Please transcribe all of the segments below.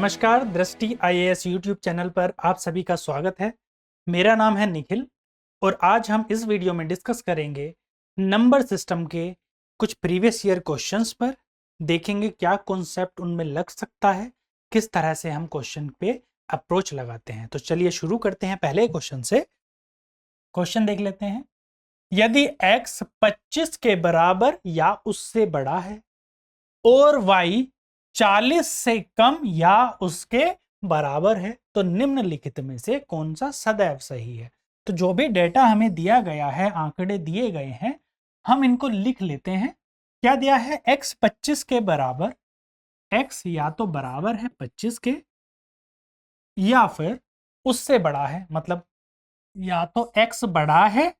नमस्कार, दृष्टि IAS YouTube channel पर आप सभी का स्वागत है। मेरा नाम है निखिल और आज हम इस वीडियो में डिस्कस करेंगे नंबर सिस्टम के कुछ प्रीवियस ईयर क्वेश्चंस पर। देखेंगे क्या कॉन्सेप्ट उनमें लग सकता है, किस तरह से हम क्वेश्चन पे अप्रोच लगाते हैं। तो चलिए शुरू करते हैं पहले क्वेश्चन से। क्वेश्चन देख लेते हैं। यदि x 25 के बराबर या उससे बड़ा है और y 40 से कम या उसके बराबर है तो निम्नलिखित में से कौन सा सदैव सही है। तो जो भी डेटा हमें दिया गया है, आंकड़े दिए गए हैं, हम इनको लिख लेते हैं। क्या दिया है? x 25 के बराबर, x या तो बराबर है 25 के या फिर उससे बड़ा है, मतलब या तो x बड़ा है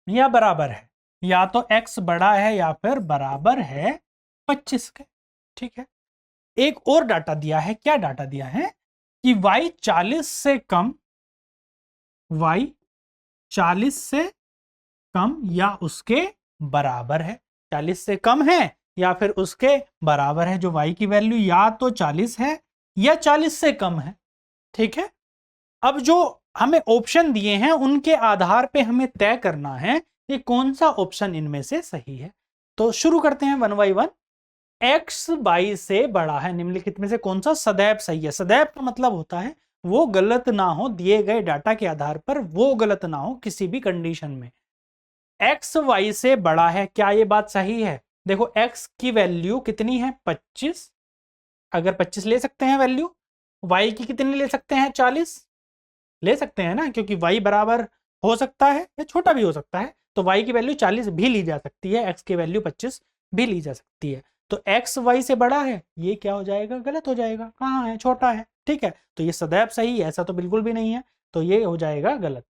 या बराबर है, या तो x बड़ा है या फिर बराबर है 25 के। ठीक है। एक और डाटा दिया है। क्या डाटा दिया है कि y 40 से कम, y 40 से कम या उसके बराबर है। 40 से कम है या फिर उसके बराबर है, जो y की वैल्यू या तो 40 है या 40 से कम है। ठीक है। अब जो हमें ऑप्शन दिए हैं उनके आधार पे हमें तय करना है कि कौन सा ऑप्शन इनमें से सही है। तो शुरू करते हैं one by one. x y से बड़ा है, निम्नलिखित में से कौन सा सदैव सही है। सदैव का मतलब होता है वो गलत ना हो, दिए गए डाटा के आधार पर वो गलत ना हो किसी भी कंडीशन में। x y से बड़ा है, क्या ये बात सही है? देखो x की वैल्यू कितनी है? 25। अगर 25 ले सकते हैं वैल्यू, y की कितनी ले सकते हैं? 40 ले सकते हैं ना, क्योंकि y बराबर हो सकता है या छोटा भी हो सकता है। तो y की वैल्यू 40 भी ली जा सकती है, x की वैल्यू 25 भी ली जा सकती है। तो x y से बड़ा है, ये क्या हो जाएगा? गलत हो जाएगा। कहाँ है? छोटा है। ठीक है। तो ये सदैव सही है, ऐसा तो बिल्कुल भी नहीं है, तो ये हो जाएगा गलत।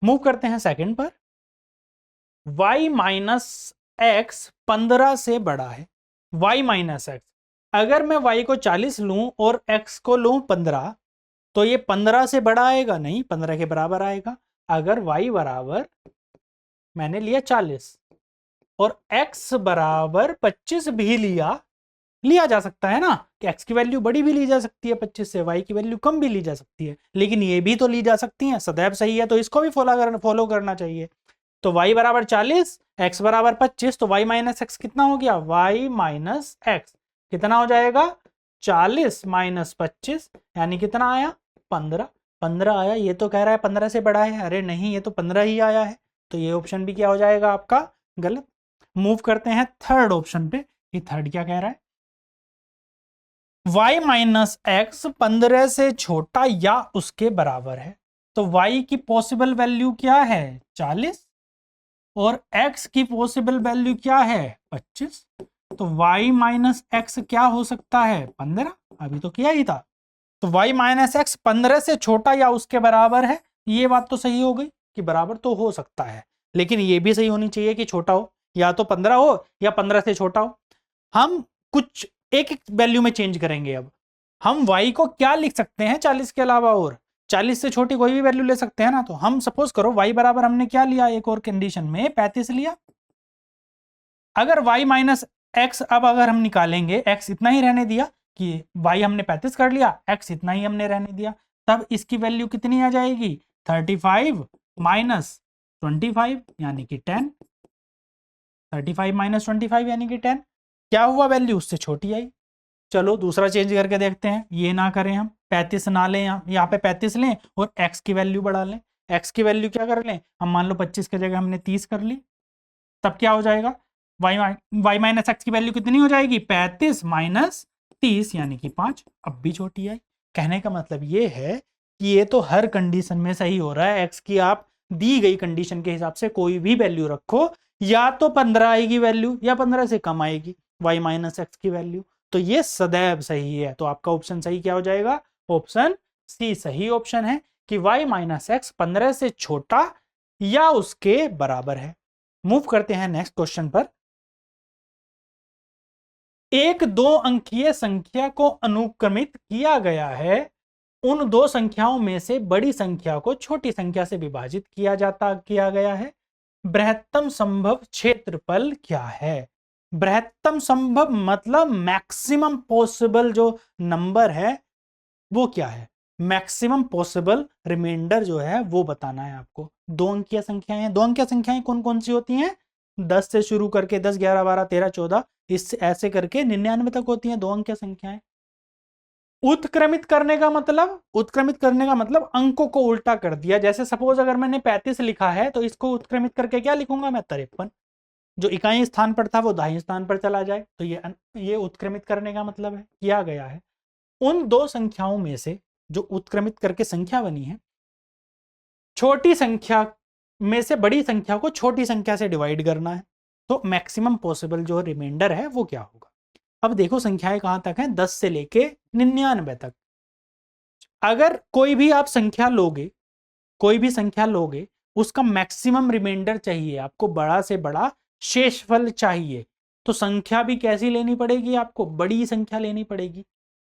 मूव करते हैं सेकंड पर। y माइनस एक्स 15 से बड़ा है। y माइनस एक्स, अगर मैं y को 40 लूं और x को लूं 15, तो ये 15 से बड़ा आएगा? नहीं, 15 के बराबर आएगा। अगर y बराबर मैंने लिया 40 और x बराबर 25 भी लिया जा सकता है ना, कि x की वैल्यू बड़ी भी ली जा सकती है 25 से, y की वैल्यू कम भी ली जा सकती है, लेकिन ये भी तो ली जा सकती है। सदैव सही है तो इसको भी फॉलो करना चाहिए। तो y बराबर 40, x बराबर 25, तो y माइनस एक्स कितना हो गया? y माइनस एक्स कितना हो जाएगा? 40 माइनस 25 यानी कितना आया? 15। 15 आया। ये तो कह रहा है 15 से बड़ा है। अरे नहीं, ये तो 15 ही आया है। तो ये ऑप्शन भी क्या हो जाएगा आपका? गलत। मूव करते हैं थर्ड ऑप्शन पे। ये थर्ड क्या कह रहा है? y माइनस एक्स 15 से छोटा या उसके बराबर है। तो y की पॉसिबल वैल्यू क्या है? 40 और x की पॉसिबल वैल्यू क्या है? 25। तो y माइनस एक्स क्या हो सकता है? 15। अभी तो किया ही था। तो y माइनस एक्स 15 से छोटा या उसके बराबर है। ये बात तो सही हो गई कि बराबर तो हो सकता है, लेकिन ये भी सही होनी चाहिए कि छोटा हो, या तो 15 हो या 15 से छोटा हो। हम कुछ एक एक वैल्यू में चेंज करेंगे। अब हम y को क्या लिख सकते हैं 40 के अलावा? और 40 से छोटी कोई भी वैल्यू ले सकते हैं ना। तो हम सपोज करो y बराबर हमने क्या लिया, एक और कंडीशन में 35 लिया। अगर y माइनस एक्स, अब अगर हम निकालेंगे, x इतना ही रहने दिया कि y हमने 35 कर लिया, x इतना ही हमने रहने दिया, तब इसकी वैल्यू कितनी आ जाएगी? 35 माइनस 25 यानी कि 10। 35 माइनस 25 यानी कि 10। क्या हुआ? वैल्यू उससे छोटी आई। चलो दूसरा चेंज करके देखते हैं। ये ना करें हम, 35 ना लें, यहाँ पे 35 लें और x की वैल्यू बढ़ा लें। x की वैल्यू क्या कर लें हम? मान लो 25 की जगह हमने 30 कर ली। तब क्या हो जाएगा? y माइनस एक्स की वैल्यू कितनी हो जाएगी? 35 माइनस 30 यानी कि 5। अब भी छोटी आई। कहने का मतलब ये है कि ये तो हर कंडीशन में सही हो रहा है। x की आप दी गई कंडीशन के हिसाब से कोई भी वैल्यू रखो, या तो 15 आएगी वैल्यू या 15 से कम आएगी y माइनस एक्स की वैल्यू। तो ये सदैव सही है। तो आपका ऑप्शन सही क्या हो जाएगा? ऑप्शन सी सही ऑप्शन है कि y माइनस एक्स 15 से छोटा या उसके बराबर है। मूव करते हैं नेक्स्ट क्वेश्चन पर। एक 2 अंकीय संख्या को अनुक्रमित किया गया है। उन दो संख्याओं में से बड़ी संख्या को छोटी संख्या से विभाजित किया गया है। बृहत्तम संभव क्षेत्रफल क्या है? बृहत्तम संभव मतलब मैक्सिमम पॉसिबल जो नंबर है वो क्या है, मैक्सिमम पॉसिबल रिमाइंडर जो है वो बताना है आपको। 2 अंकीय संख्याएं हैं, 2 अंकीय संख्याएं कौन कौन सी होती हैं, 10 से शुरू करके 10, 11, 12, 13, 14 इससे ऐसे करके 99 तक होती हैं 2 अंकीय संख्याएं। उत्क्रमित करने का मतलब, उत्क्रमित करने का मतलब अंकों को उल्टा कर दिया। जैसे सपोज अगर मैंने 35 लिखा है तो इसको उत्क्रमित करके क्या लिखूंगा मैं, 53। जो इकाई स्थान पर था वो दाहिने स्थान पर चला जाए, तो ये उत्क्रमित करने का मतलब है, किया गया है। उन 2 संख्याओं में से जो उत्क्रमित करके संख्या बनी है, छोटी संख्या में से बड़ी संख्या को छोटी संख्या से डिवाइड करना है, तो मैक्सिमम पॉसिबल जो रिमाइंडर है वो क्या होगा। अब देखो संख्याएं कहां तक हैं, 10 से लेके 99 तक। अगर कोई भी आप संख्या लोगे, कोई भी संख्या लोगे, उसका मैक्सिमम रिमाइंडर चाहिए आपको, बड़ा से बड़ा शेषफल चाहिए, तो संख्या भी कैसी लेनी पड़ेगी आपको, बड़ी संख्या लेनी पड़ेगी,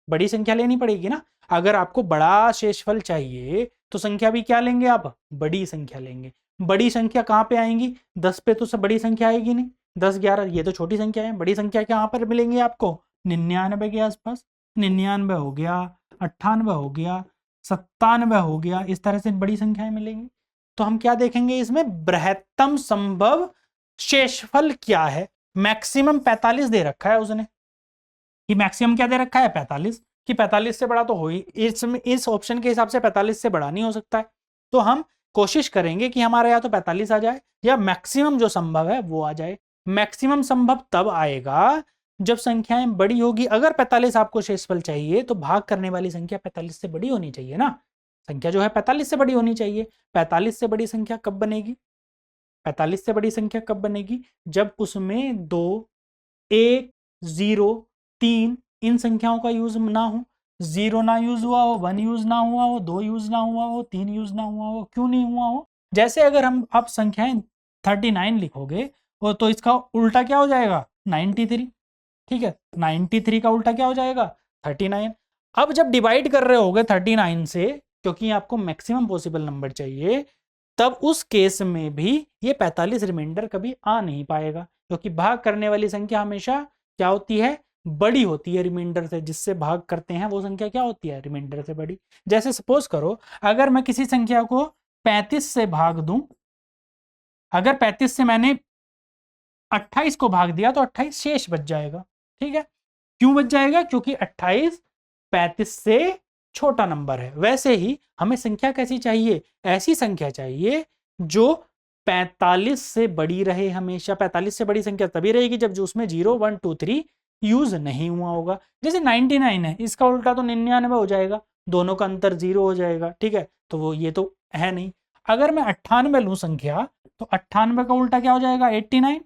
बड़ी संख्या लेनी पड़ेगी ना। अगर आपको बड़ा शेषफल चाहिए तो संख्या भी क्या लेंगे आप, बड़ी संख्या लेंगे। बड़ी संख्या कहां पे आएंगी, 10 पे तो सब बड़ी संख्या आएगी नहीं, 10, 11 ये तो छोटी संख्या है। बड़ी संख्या कहां पर मिलेंगी आपको, 99 के आसपास। 99 हो गया, 98 हो गया, 97 हो गया, इस तरह से बड़ी संख्याएं मिलेंगी। तो हम क्या देखेंगे इसमें, बृहत्तम संभव शेषफल क्या है। मैक्सिमम 45 दे रखा है उसने, कि मैक्सिमम क्या दे रखा है 45, कि 45 से बड़ा तो हो ही, इस ऑप्शन के हिसाब से 45 से बड़ा नहीं हो सकता है। तो हम कोशिश करेंगे कि हमारे या तो 45 आ जाए या मैक्सिमम जो संभव है वो आ जाए। मैक्सिमम संभव तब आएगा जब संख्याएं बड़ी होगी। अगर 45 आपको शेषफल चाहिए तो भाग करने वाली संख्या 45 से बड़ी होनी चाहिए ना, संख्या जो है 45 से बड़ी होनी चाहिए। 45 से बड़ी संख्या कब बनेगी, 45 से बड़ी संख्या कब बनेगी, जब उसमें 2, 1, 0, 3 इन संख्याओं का यूज ना हो। 0 ना यूज हुआ हो, 1 यूज ना हुआ हो, 2 यूज ना हुआ हो, 3 यूज ना हुआ हो। क्यों नहीं हुआ हो, जैसे अगर हम आप संख्याएं 39 लिखोगे तो इसका उल्टा क्या हो जाएगा, 93। ठीक है, 93 का उल्टा क्या हो जाएगा, 39। अब जब डिवाइड कर रहे होगे 39 से, क्योंकि आपको मैक्सिमम पॉसिबल नंबर चाहिए, तब उस केस में भी ये 45 रिमाइंडर कभी आ नहीं पाएगा, क्योंकि भाग करने वाली संख्या हमेशा क्या होती है, बड़ी होती है रिमाइंडर से। जिससे भाग करते हैं वो संख्या क्या होती है, रिमाइंडर से बड़ी। जैसे सपोज करो अगर मैं किसी संख्या को 35 से भाग दूं, अगर 35 से मैंने 28 को भाग दिया तो 28 शेष बच जाएगा। ठीक है, क्यों बच जाएगा, क्योंकि 28 35 से छोटा नंबर है। वैसे ही हमें संख्या कैसी चाहिए, ऐसी संख्या चाहिए जो 45 से बड़ी रहे हमेशा। 45 से बड़ी संख्या तभी रहेगी जब जो उसमें 0, 1, 2, 3 यूज नहीं हुआ होगा। जैसे 99 है, इसका उल्टा तो 99 हो जाएगा, दोनों का अंतर 0 हो जाएगा। ठीक है, तो वो ये तो है नहीं। अगर मैं 98 लूं संख्या, तो 98 का उल्टा क्या हो जाएगा, 89,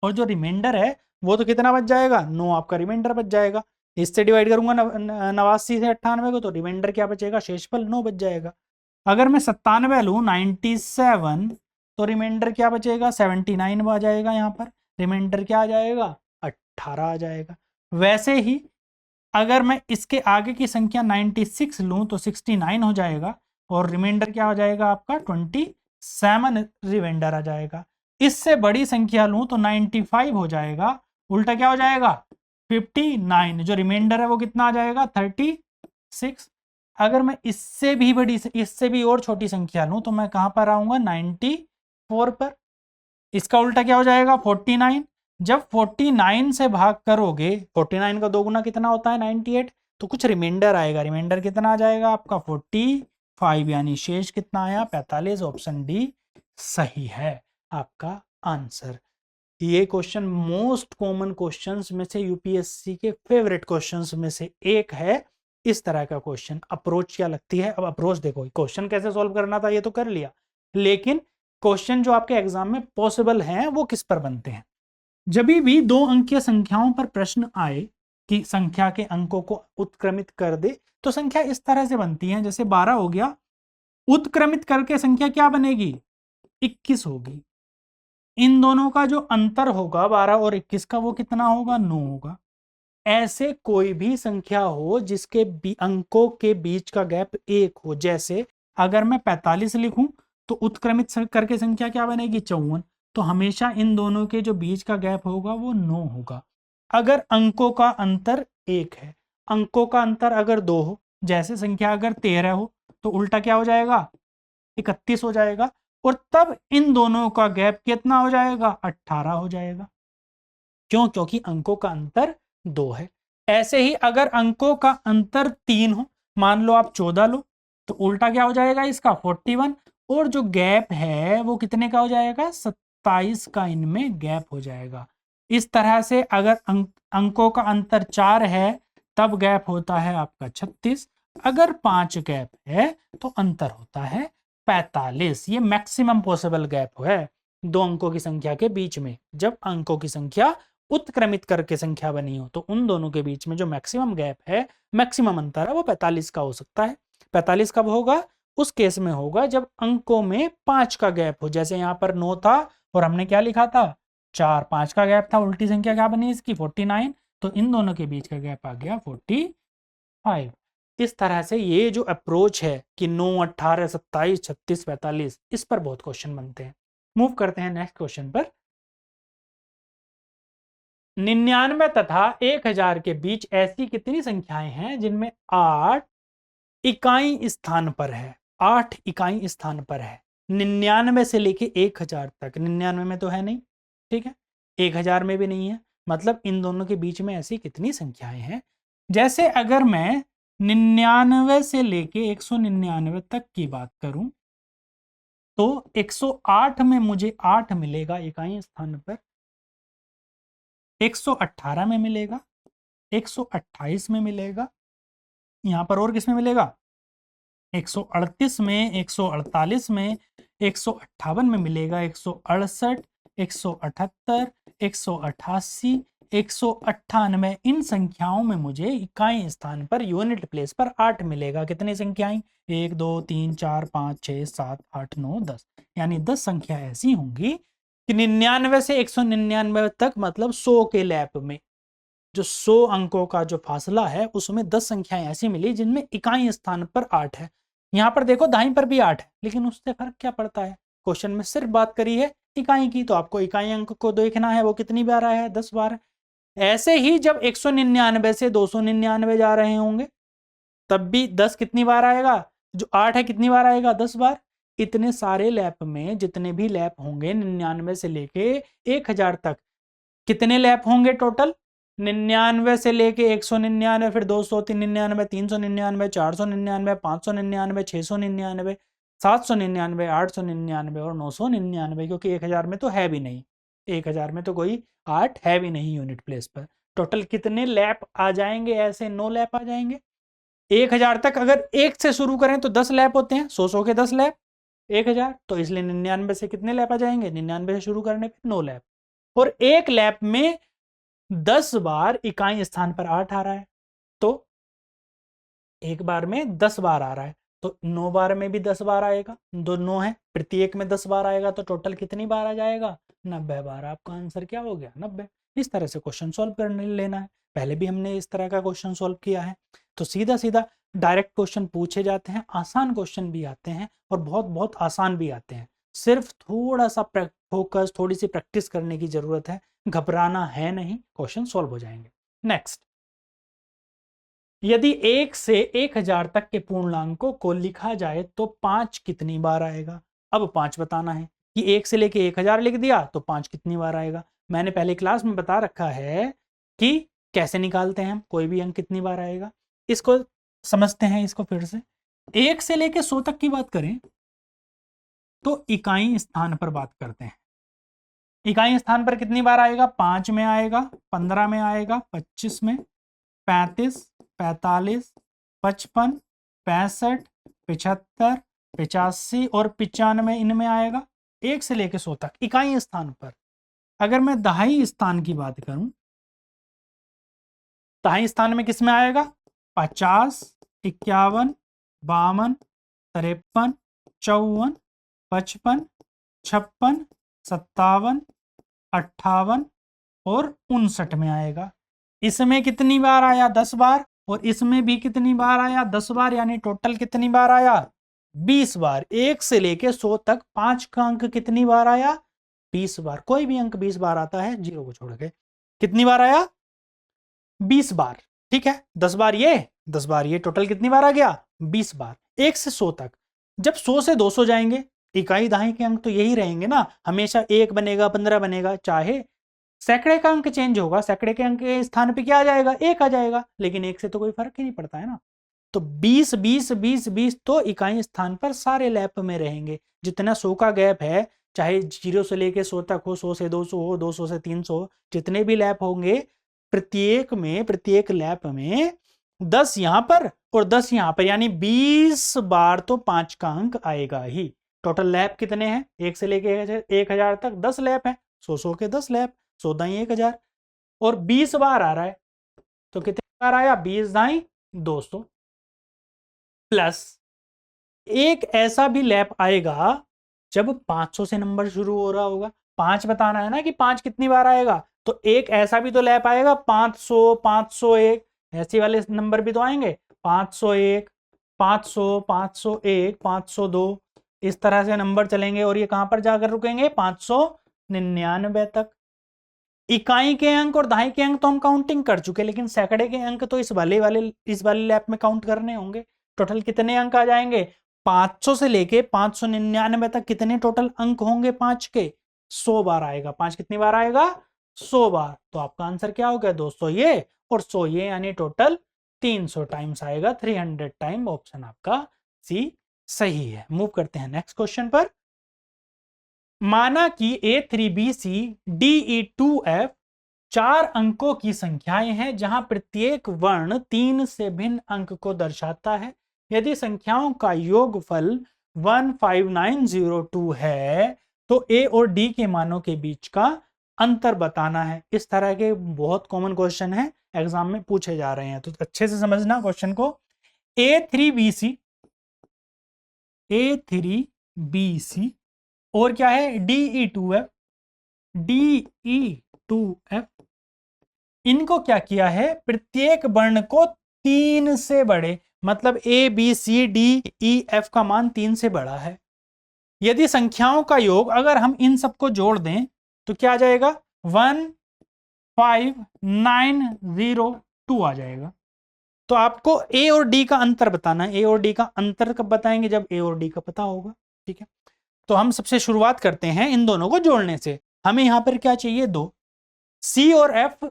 और जो रिमाइंडर है वो तो कितना बच जाएगा, 9 आपका रिमाइंडर बच जाएगा। इससे डिवाइड करूंगा 89 से 98 को, तो रिमाइंडर क्या बचेगा, शेषफल 9 बच जाएगा। अगर मैं 97 लूँ, 97, तो रिमाइंडर क्या बचेगा, 79 आ जाएगा। यहाँ पर रिमाइंडर क्या आ जाएगा, 18 आ जाएगा। वैसे ही अगर मैं इसके आगे की संख्या 96 लूँ तो 69 हो जाएगा, और रिमाइंडर क्या हो जाएगा आपका, 27 रिमाइंडर आ जाएगा। इससे बड़ी संख्या लूं तो 95 हो जाएगा, उल्टा क्या हो जाएगा, 59। जो रिमाइंडर है वो कितना आ जाएगा, 36। अगर मैं इससे भी बड़ी, इससे भी और छोटी संख्या लूं तो मैं कहां पर आऊंगा, 94 पर। इसका उल्टा क्या हो जाएगा, 49। जब 49 से भाग करोगे, 49 का दोगुना कितना होता है, 98, तो कुछ रिमाइंडर आएगा। रिमाइंडर कितना आ जाएगा आपका, 45, यानी शेष कितना आया, 45। ऑप्शन डी सही है आपका आंसर। ये क्वेश्चन मोस्ट कॉमन क्वेश्चंस में से, यूपीएससी के फेवरेट क्वेश्चंस में से एक है। इस तरह का क्वेश्चन, अप्रोच क्या लगती है। अब अप्रोच देखो, क्वेश्चन कैसे सॉल्व करना था ये तो कर लिया, लेकिन क्वेश्चन जो आपके एग्जाम में पॉसिबल हैं वो किस पर बनते हैं। जब भी 2 अंकीय संख्याओं पर प्रश्न आए कि संख्या के अंकों को उत्क्रमित कर दे, तो संख्या इस तरह से बनती है। जैसे 12 हो गया, उत्क्रमित करके संख्या क्या बनेगी, 21 होगी। इन दोनों का जो अंतर होगा 12 और 21 का, वो कितना होगा, 9 होगा। ऐसे कोई भी संख्या हो जिसके अंकों के बीच का गैप 1 हो। जैसे अगर मैं 45 लिखूं तो उत्क्रमित करके संख्या क्या बनेगी, 54। तो हमेशा इन दोनों के जो बीच का गैप होगा वो 9 होगा। अगर अंकों का अंतर 1 है, अंकों का अंतर अगर 2 हो, जैसे संख्या अगर 13 हो तो उल्टा क्या हो जाएगा, 31 हो जाएगा, और तब इन दोनों का गैप कितना हो जाएगा, 18 हो जाएगा। क्यों? क्योंकि अंकों का अंतर 2 है। ऐसे ही अगर अंकों का अंतर 3 हो, मान लो आप 14 लो, तो उल्टा क्या हो जाएगा इसका, 41, और जो गैप है वो कितने का हो जाएगा, 27 का इनमें गैप हो जाएगा। इस तरह से अगर अंकों का अंतर 4 है तब गैप होता है आपका 36, अगर 5 गैप है तो अंतर होता है 45। ये मैक्सिमम पॉसिबल गैप है दो अंकों की संख्या के बीच में। जब अंकों की संख्या उत्क्रमित करके संख्या बनी हो तो उन दोनों के बीच में जो मैक्सिमम गैप है, मैक्सिमम अंतर है, वो 45 का हो सकता है। 45 कब होगा? उस केस में होगा जब अंकों में 5 का गैप हो। जैसे यहाँ पर 9 था और हमने क्या लिखा था, 4, 5 का गैप था, उल्टी संख्या क्या बनी इसकी, 49, तो इन दोनों के बीच का गैप आ गया 45। इस तरह से ये जो अप्रोच है कि 9, 18, 27, 36, 45, इस पर बहुत क्वेश्चन बनते हैं। मूव करते हैं नेक्स्ट क्वेश्चन पर। 99 तथा 1000 के बीच ऐसी कितनी संख्याएं हैं जिनमें 8 इकाई स्थान पर है, 8 इकाई स्थान पर है। 99 से लेके 1000 तक, 99 में तो है नहीं, ठीक है, 1000 में भी नहीं है, मतलब इन दोनों के बीच में ऐसी कितनी संख्याएं हैं। जैसे अगर मैं 99 से लेके 199 तक की बात करूं तो 108 में मुझे 8 मिलेगा इकाई स्थान पर, 118 में मिलेगा, 128 में मिलेगा, यहां पर और किस में मिलेगा, 138 में, 148 में, 158 में मिलेगा, 168, 178, 188, 198। इन संख्याओं में मुझे इकाई स्थान पर यूनिट प्लेस पर 8 मिलेगा। कितनी संख्याएं, 1, 2, 3, 4, 5, 6, 7, 8, 9, 10, यानी 10 संख्या ऐसी होंगी कि 99 से 199 तक, मतलब 100 के लैप में जो 100 अंकों का जो फासला है उसमें 10 संख्याएं ऐसी मिली जिनमें इकाई स्थान पर 8 है। यहां पर देखो दाईं पर भी 8 है, लेकिन उससे फर्क क्या पड़ता है, क्वेश्चन में सिर्फ बात करी है इकाई की, तो आपको इकाई अंक को देखना है वो कितनी बार आया है, 10 बार। ऐसे ही जब 199 से 299 जा रहे होंगे तब भी 10 कितनी बार आएगा, जो 8 है कितनी बार आएगा, 10 बार। इतने सारे लैप में जितने भी लैप होंगे 99 से लेके 1000 तक, कितने लैप होंगे टोटल, 99 से लेके 199, फिर 200, 399, 399, 499, 599, 699, 799, 899 और 999, क्योंकि 1000 में तो है भी नहीं, 1000 में तो कोई 8 है भी नहीं यूनिट प्लेस पर। टोटल कितने लैप आ जाएंगे, ऐसे 9 लैप आ जाएंगे। 1000 तक अगर 1 से शुरू करें तो 10 लैप होते हैं, 100 के 10 लैप 1000, तो इसलिए 99 से कितने लैप आ जाएंगे, 99 से शुरू करने पर 9 लैप, और एक लैप में 10 बार इकाई स्थान पर 8 आ रहा है, तो एक बार में 10 बार आ रहा है, तो 9 बार में भी 10 बार आएगा, 2 9 है, प्रत्येक में 10 बार आएगा, तो टोटल कितनी बार आ जाएगा, 90 बार। आपका आंसर क्या हो गया, 90। इस तरह से क्वेश्चन सॉल्व करने लेना है। पहले भी हमने इस तरह का क्वेश्चन सॉल्व किया है। तो सीधा सीधा डायरेक्ट क्वेश्चन पूछे जाते हैं, आसान क्वेश्चन भी आते हैं और बहुत बहुत आसान भी आते हैं। सिर्फ थोड़ा सा फोकस, थोड़ी सी प्रैक्टिस करने की जरूरत है, घबराना है नहीं, क्वेश्चन सॉल्व हो जाएंगे। नेक्स्ट, यदि 1 से 1000 तक के पूर्णांकों को लिखा जाए तो 5 कितनी बार आएगा। अब 5 बताना है कि 1 से लेके 1000 लिख दिया तो 5 कितनी बार आएगा। मैंने पहले क्लास में बता रखा है कि कैसे निकालते हैं हम कोई भी अंक कितनी बार आएगा। इसको समझते हैं, इसको फिर से 1 से लेके 100 तक की बात करें तो इकाई स्थान पर बात करते हैं। इकाई स्थान पर कितनी बार आएगा, 5 में आएगा, 15 में आएगा, 25 में, 35, 45, 55, 65, 75, 85 और 95 इनमें आएगा। 1 से लेकर 100 तक इकाई स्थान पर। अगर मैं दहाई स्थान की बात करूं, दहाई स्थान में किस में आएगा, 50, 51, 52, 53, 54, 55, 56, 57, 58 और 59 में आएगा। इसमें कितनी बार आया, 10 बार, और इसमें भी कितनी बार आया, 10 बार, यानी टोटल कितनी बार आया, 20 बार। 1 से लेके 100 तक 5 का अंक कितनी बार आया, 20 बार। कोई भी अंक 20 बार आता है, 0 को छोड़ के। कितनी बार आया, 20 बार। ठीक है, 10 बार ये 10 बार, ये टोटल कितनी बार आ गया 20 बार। 1 से 100 तक, जब 100 से 200 जाएंगे, इकाई दहाई के अंक तो यही रहेंगे ना, हमेशा 1 बनेगा 15 बनेगा, चाहे सैकड़े का अंक चेंज होगा, सैकड़े के अंक के स्थान पे क्या आ जाएगा 1 आ जाएगा, लेकिन 1 से तो कोई फर्क ही नहीं पड़ता है ना। तो 20 20 20 20 तो इकाई स्थान पर सारे लैप में रहेंगे। जितना 100 का गैप है, चाहे 0 से लेके 100 तक हो, 100 से 200 हो, 200 से 300, जितने भी लैप होंगे प्रत्येक लैप में 10 यहां पर और 10 यहां पर, यानी 20 बार तो 5 का अंक आएगा ही। टोटल लैप कितने हैं, 1 से लेके 1000 तक 10 लैप है, 100 के 10 लैप, 100 दाई 1000, और 20 बार आ रहा है, तो कितने बार आया 20 दाई 200, प्लस एक ऐसा भी लैप आएगा जब 500 से नंबर शुरू हो रहा होगा। 5 बताना है ना कि 5 कितनी बार आएगा, तो एक ऐसा भी तो लैप आएगा 500 501, ऐसे वाले नंबर भी तो आएंगे 501 500 501 502, इस तरह से नंबर चलेंगे और ये कहां पर जाकर रुकेंगे 599 तक। इकाई के अंक और दहाई के अंक तो हम काउंटिंग कर चुके, लेकिन सैकड़े के अंक तो इस वाले लैप में काउंट करने होंगे। टोटल कितने अंक आ जाएंगे 500 से लेके 599 तक, कितने टोटल अंक होंगे 5 के 100 बार आएगा। 5 कितनी बार आएगा 100 बार, तो आपका आंसर क्या हो गया 200 ये और 100 ये, यानी टोटल 300 टाइम्स आएगा, 300 टाइम। ऑप्शन आपका सी सही है। मूव करते हैं नेक्स्ट क्वेश्चन पर। माना कि A3BCDE2F 4 अंकों की संख्याएं हैं जहां प्रत्येक वर्ण 3 से भिन्न अंक को दर्शाता है। यदि संख्याओं का योगफल 15902 है तो A और D के मानों के बीच का अंतर बताना है। इस तरह के बहुत कॉमन क्वेश्चन है, एग्जाम में पूछे जा रहे हैं, तो अच्छे से समझना क्वेश्चन को। A3BC और क्या है DE2F, इनको क्या किया है, प्रत्येक वर्ण को 3 से बड़े, मतलब ABCDEF का मान 3 से बड़ा है। यदि संख्याओं का योग अगर हम इन सबको जोड़ दें तो क्या आ जाएगा 15902 आ जाएगा। तो आपको A और D का अंतर बताना है। A और D का अंतर कब बताएंगे, जब A और D का पता होगा। ठीक है, तो हम सबसे शुरुआत करते हैं इन दोनों को जोड़ने से। हमें यहां पर क्या चाहिए 2। C और F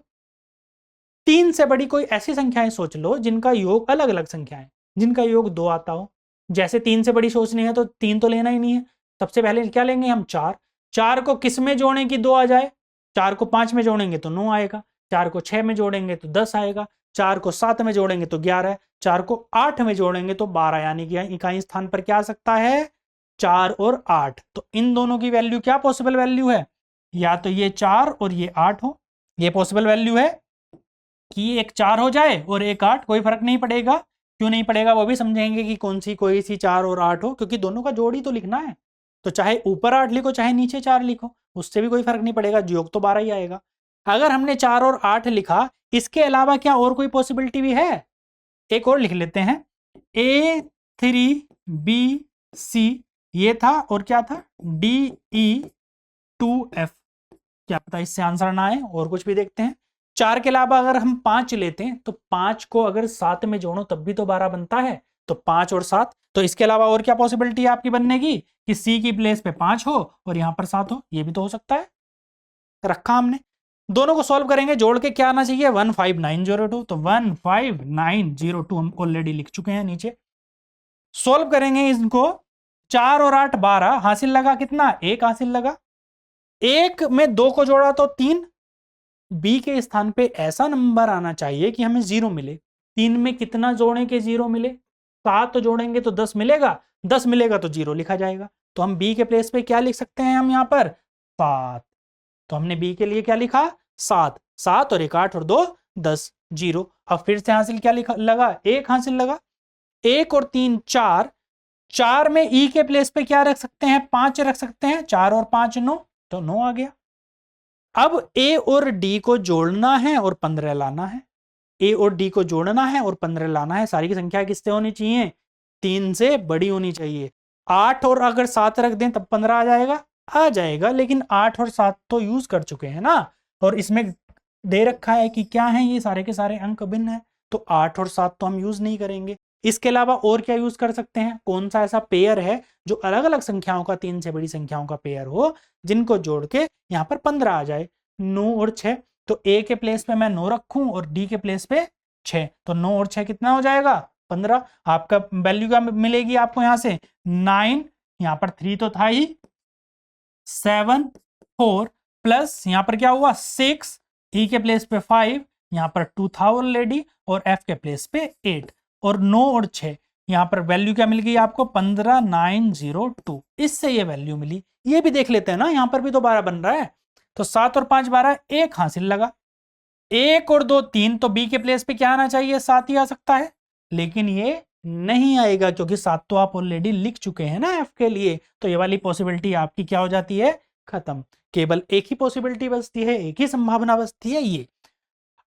3 से बड़ी कोई ऐसी संख्याएं सोच लो जिनका योग अलग अलग संख्याएं, जिनका योग 2 आता हो। जैसे 3 से बड़ी सोचनी है तो 3 तो लेना ही नहीं है, सबसे पहले क्या लेंगे हम 4। 4 को किस में जोड़ें कि 2 आ जाए, 4 को 5 में जोड़ेंगे तो 9 आएगा, 4 को 6 में जोड़ेंगे तो 10 आएगा, 4 को 7 में जोड़ेंगे तो 11, 4 को 8 में जोड़ेंगे तो 12, यानी कि इकाई स्थान पर क्या आ सकता है 4 और 8। तो इन दोनों की वैल्यू क्या पॉसिबल वैल्यू है, या तो ये 4 और ये 8 हो, ये पॉसिबल वैल्यू है कि एक 4 हो जाए और एक 8, कोई फर्क नहीं पड़ेगा। क्यों नहीं पड़ेगा वो भी समझेंगे कि कौन सी कोई सी 4 और 8 हो, क्योंकि दोनों का जोड़ ही तो लिखना है। तो चाहे ऊपर 8 लिखो चाहे नीचे 4 लिखो, उससे भी कोई फर्क नहीं पड़ेगा, योग तो 12 ही आएगा। अगर हमने 4 और 8 लिखा, इसके अलावा क्या और कोई पॉसिबिलिटी भी है, एक और लिख लेते हैं A3BC ये था, और क्या था DE2F, क्या पता इससे आंसर ना आए और कुछ भी देखते हैं। 4 के अलावा अगर हम 5 लेते हैं तो 5 को अगर 7 में जोड़ो तब भी तो 12 बनता है, तो 5 और 7। तो इसके अलावा और क्या पॉसिबिलिटी है आपकी बनने की कि C की प्लेस पे 5 हो और यहां पर 7 हो, ये भी तो हो सकता है। रखा हमने, दोनों को सॉल्व करेंगे, जोड़ के क्या आना चाहिए 15902, तो 15902 हम ऑलरेडी लिख चुके हैं नीचे। सॉल्व करेंगे इनको, 4 और 8 12 हासिल लगा, कितना 1 हासिल लगा। 1 में 2 को जोड़ा तो 3, बी के स्थान पे ऐसा नंबर आना चाहिए कि हमें 0 मिले। 3 में कितना जोड़ें के 0 मिले, 7 जोड़ेंगे तो 10 मिलेगा, 10 मिलेगा तो 0 लिखा जाएगा। तो हम बी के प्लेस पे क्या लिख सकते हैं हम यहाँ पर 7, तो हमने बी के लिए क्या लिखा 7, 7 और 1 8 और 2 10 0। अब फिर से हासिल क्या लिखा लगा 1 हासिल लगा, 1 और 3 4, 4 में ई के प्लेस पे क्या रख सकते हैं 5 रख सकते हैं, 4 और 5 9, तो 9 आ गया। अब ए और डी को जोड़ना है और 15 लाना है, ए और डी को जोड़ना है और 15 लाना है। सारी की संख्या किससे होनी चाहिए 3 से बड़ी होनी चाहिए। 8 और अगर 7 रख दें तब 15 आ जाएगा, लेकिन 8 और 7 तो यूज कर चुके हैं ना, और इसमें दे रखा है कि क्या है ये सारे के सारे अंक भिन्न है, तो 8 और 7 तो हम यूज नहीं करेंगे। इसके अलावा और क्या यूज कर सकते हैं, कौन सा ऐसा पेयर है जो अलग अलग संख्याओं का, 3 से बड़ी संख्याओं का पेयर हो, जिनको जोड़ के यहाँ पर 15 आ जाए। 9 और 6, तो ए के प्लेस पे मैं 9 रखूं और डी के प्लेस पे 6, तो 9 और 6 कितना हो जाएगा, 15। आपका वैल्यू क्या मिलेगी आपको यहाँ से, 9, यहाँ पर 3 तो था ही, 7, 4 प्लस यहाँ पर क्या हुआ 6, ई के प्लेस पे 5, यहाँ पर 2 था ऑलरेडी, और एफ के प्लेस पे 8, और 9 और 6 यहाँ पर वैल्यू क्या मिल गई आपको 15902, इससे ये वैल्यू मिली। ये भी देख लेते हैं ना, यहाँ पर भी तो 12 बन रहा है, तो 7 और 5 12, 1 हासिल लगा। 1 और 2 3, तो बी के प्लेस पे क्या आना चाहिए, 7 ही आ सकता है, लेकिन ये नहीं आएगा क्योंकि 7 तो आप ऑलरेडी लिख चुके हैं ना एफ के लिए, तो ये वाली पॉसिबिलिटी आपकी क्या हो जाती है, खत्म। केवल एक ही पॉसिबिलिटी बचती है, एक ही संभावना बचती है, ये।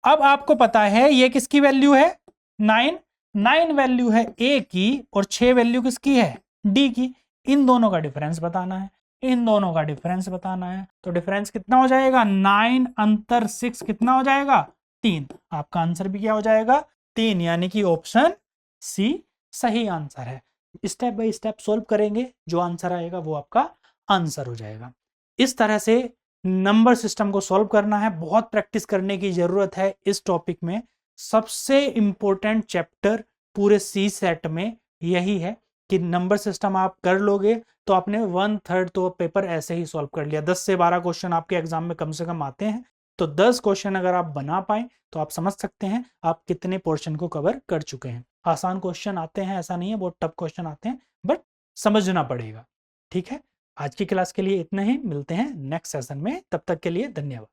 अब आपको पता है ये किसकी वैल्यू है, 9 वैल्यू है ए की, और 6 वैल्यू किसकी है, डी की। इन दोनों का डिफरेंस बताना है, इन दोनों का डिफरेंस बताना है, तो डिफरेंस कितना हो जाएगा, 9 अंतर 6 कितना हो जाएगा, 3। आपका आंसर भी क्या हो जाएगा, 3, यानी कि ऑप्शन सी सही आंसर है। स्टेप बाय स्टेप सॉल्व करेंगे, जो आंसर आएगा वो आपका आंसर हो जाएगा। इस तरह से नंबर सिस्टम को सॉल्व करना है, बहुत प्रैक्टिस करने की जरूरत है इस टॉपिक में। सबसे इंपॉर्टेंट चैप्टर पूरे सी सेट में यही है कि नंबर सिस्टम आप कर लोगे तो आपने 1/3 तो पेपर ऐसे ही सॉल्व कर लिया। 10 से 12 क्वेश्चन आपके एग्जाम में कम से कम आते हैं, तो 10 क्वेश्चन अगर आप बना पाए तो आप समझ सकते हैं आप कितने पोर्शन को कवर कर चुके हैं। आसान क्वेश्चन आते हैं, ऐसा नहीं है बहुत टफ क्वेश्चन आते हैं, बट समझना पड़ेगा। ठीक है, आज की क्लास के लिए इतना ही, मिलते हैं नेक्स्ट सेशन में, तब तक के लिए धन्यवाद।